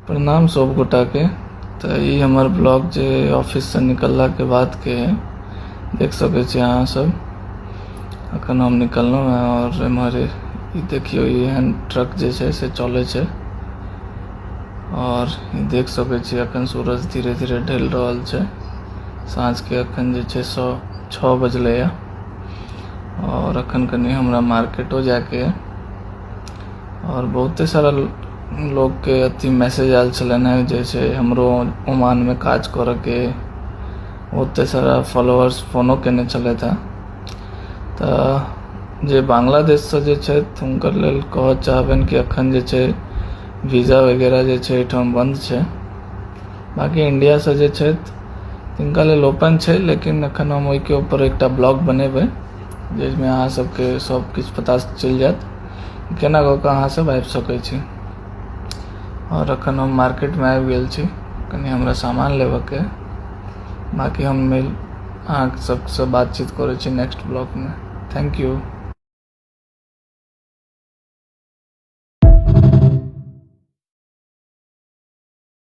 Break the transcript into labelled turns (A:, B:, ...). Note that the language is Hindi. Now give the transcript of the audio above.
A: प्रणाम सब गोटा के। तो ये हमार ब्लॉग जे ऑफिस से निकलला के बाद के है, देख सके अहाँ सब। अखन हम निकललों हैं और हमारे देखियो ये ट्रक जे है से चले छे और देख सके अखन सूरज धीरे धीरे ढल रहा है। साँझ के अखन जे छे 6 बजले और अखन कनी हमरा मार्केटो जाके और बहुते सारा लोग के अति मैसेज आयल छलन है, जैसे हमरो ओमान में काज कर के बहुते सारा फॉलोअर्स फोनो केने चले था। तो जे बांग्लादेश से जे छे हुनकर लेल कह चाहबन कि अखन जे छे वीज़ा वगैरह जे छे एठाम बंद छे। बाकी इंडिया से जे छे तिनका लेल ओपन छे, लेकिन अखन हम ओई के ऊपर एकटा ब्लॉग बनेबे जिसमें अहाँ सबके सब कुछ पता चल जात केना कऽ अहाँ सब आबि सकै छी। और अखन हम मार्केट में आबि गेल छी, कनी हमरा सामान लेबऽ के। बाकी हम अहाँ सबसे बातचीत करै छी नेक्स्ट ब्लॉग में। Thank you.